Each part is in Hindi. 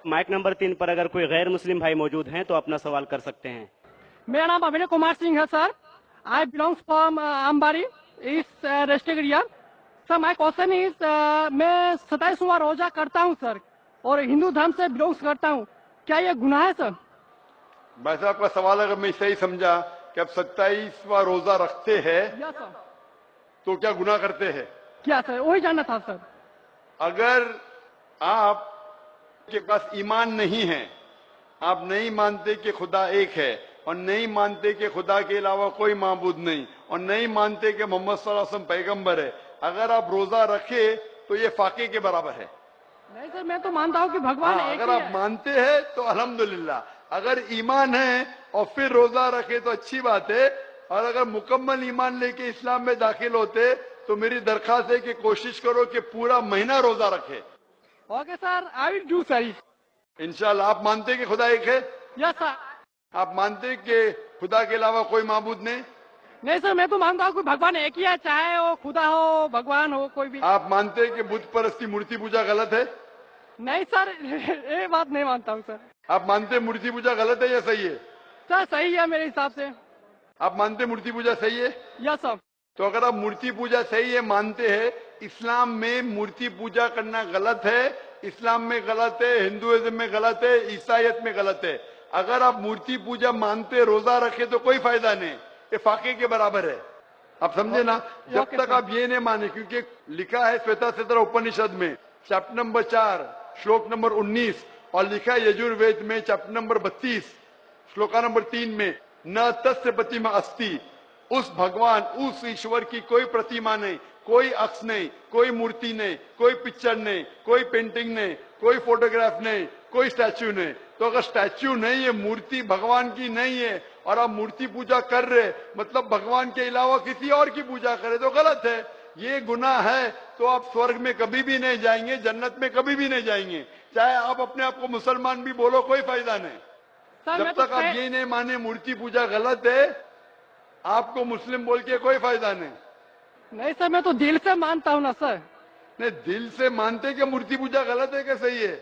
माइक नंबर 3 पर अगर कोई गैर मुस्लिम भाई मौजूद हैं तो अपना सवाल कर सकते हैं। मेरा नाम अभिनय कुमार सिंह है सर। आई बिलोंग्स फ्रॉम आमबारी इस restrict area. Sir my question is, मैं 27वां रोजा करता हूँ सर, और हिंदू धर्म से बिलोंग्स करता हूँ, क्या ये गुनाह है सर? भाई साहब का सवाल अगर मैं सही समझा कि आप 27वां रोजा रखते हैं या सर, तो क्या गुनाह करते हैं? क्या सर, वही जानना था सर। अगर आप के पास ईमान नहीं है, आप नहीं मानते कि खुदा एक है और नहीं मानते कि खुदा के अलावा कोई माबूद नहीं और नहीं मानते कि मोहम्मद सल्लल्लाहु अलैहि वसल्लम पैगंबर है, अगर आप रोजा रखे तो ये फाके के बराबर है। नहीं सर, मैं तो मानता हूँ कि भगवान एक अगर ही आप है। मानते हैं तो अल्हम्दुलिल्लाह, अगर ईमान है और फिर रोजा रखे तो अच्छी बात है, और अगर मुकम्मल ईमान लेके इस्लाम में दाखिल होते तो मेरी दरखास्त है कि कोशिश करो कि पूरा महीना रोजा रखे। Okay sir, I will do sir. इंशाल्लाह। आप मानते हैं कि खुदा एक है? Yes sir. आप मानते हैं कि खुदा के अलावा कोई माबूद नहीं? नहीं सर, मैं तो मानता हूँ कि भगवान एक ही है, चाहे वो खुदा हो, भगवान हो, कोई भी। आप मानते हैं कि बुत परस्ती मूर्ति पूजा गलत है? नहीं सर, ये बात नहीं मानता हूँ सर। आप मानते हैं मूर्ति पूजा गलत है या सही है? सर सही है मेरे हिसाब से। आप मानते हैं मूर्ति पूजा सही है? Yes sir. तो अगर आप मूर्ति पूजा सही है मानते हैं, इस्लाम में मूर्ति पूजा करना गलत है, इस्लाम में गलत है, हिंदुइज्म में गलत है, ईसाईयत में गलत है। अगर आप मूर्ति पूजा मानते रोजा रखे तो कोई फायदा नहीं, ये फाके के बराबर है। आप समझे ना? जब तक आप ये नहीं माने, क्योंकि लिखा है श्वेताश्वतर उपनिषद में चैप्टर नंबर 4 श्लोक नंबर 19, और लिखा है यजुर्वेद में चैप्टर नंबर 32 श्लोका नंबर 3 में, न तस्य प्रतिमा अस्ति, उस भगवान उस ईश्वर की कोई प्रतिमा नहीं, कोई अक्ष नहीं, कोई मूर्ति नहीं, कोई पिक्चर नहीं, कोई पेंटिंग नहीं, कोई फोटोग्राफ नहीं, कोई स्टैच्यू नहीं। तो अगर स्टैच्यू नहीं है, मूर्ति भगवान की नहीं है, और आप मूर्ति पूजा कर रहे मतलब भगवान के अलावा किसी और की पूजा करे, तो गलत है, ये गुनाह है। तो आप स्वर्ग में कभी भी नहीं जाएंगे, जन्नत में कभी भी नहीं जाएंगे, चाहे आप अपने आप को मुसलमान भी बोलो, कोई फायदा नहीं। सर जब तक आप ये नहीं माने मूर्ति पूजा गलत है, आपको मुस्लिम बोल के कोई फायदा नहीं। नहीं सर, मैं तो दिल से मानता हूँ ना सर। नहीं, दिल से मानते कि मूर्ति पूजा गलत है कि सही है?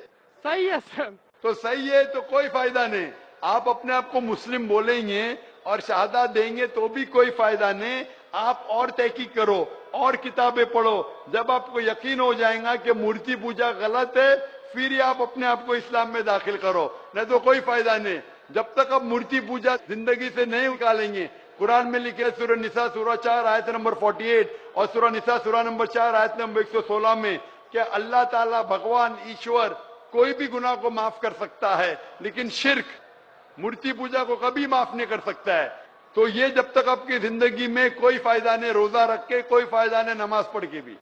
सही है सर। तो सही है तो कोई फायदा नहीं। आप अपने आप को मुस्लिम बोलेंगे और शहादत देंगे तो भी कोई फायदा नहीं। आप और तहकीक करो और किताबें पढ़ो, जब आपको यकीन हो जाएगा कि मूर्ति पूजा गलत है, फिर ही आप अपने आप को इस्लाम में दाखिल करो, नहीं तो कोई फायदा नहीं। जब तक आप मूर्ति पूजा जिंदगी से नहीं निकालेंगे, कुरान में लिखे सूरह निसा सूरह 4 आयत नंबर 48 और सूरह निसा सूरह नंबर 4 आयत नंबर 116 में कि अल्लाह ताला भगवान ईश्वर कोई भी गुनाह को माफ कर सकता है, लेकिन शिर्क मूर्ति पूजा को कभी माफ नहीं कर सकता है। तो ये जब तक आपकी जिंदगी में कोई फायदा नहीं, रोजा रख के कोई फायदा नहीं, नमाज पढ़ के भी।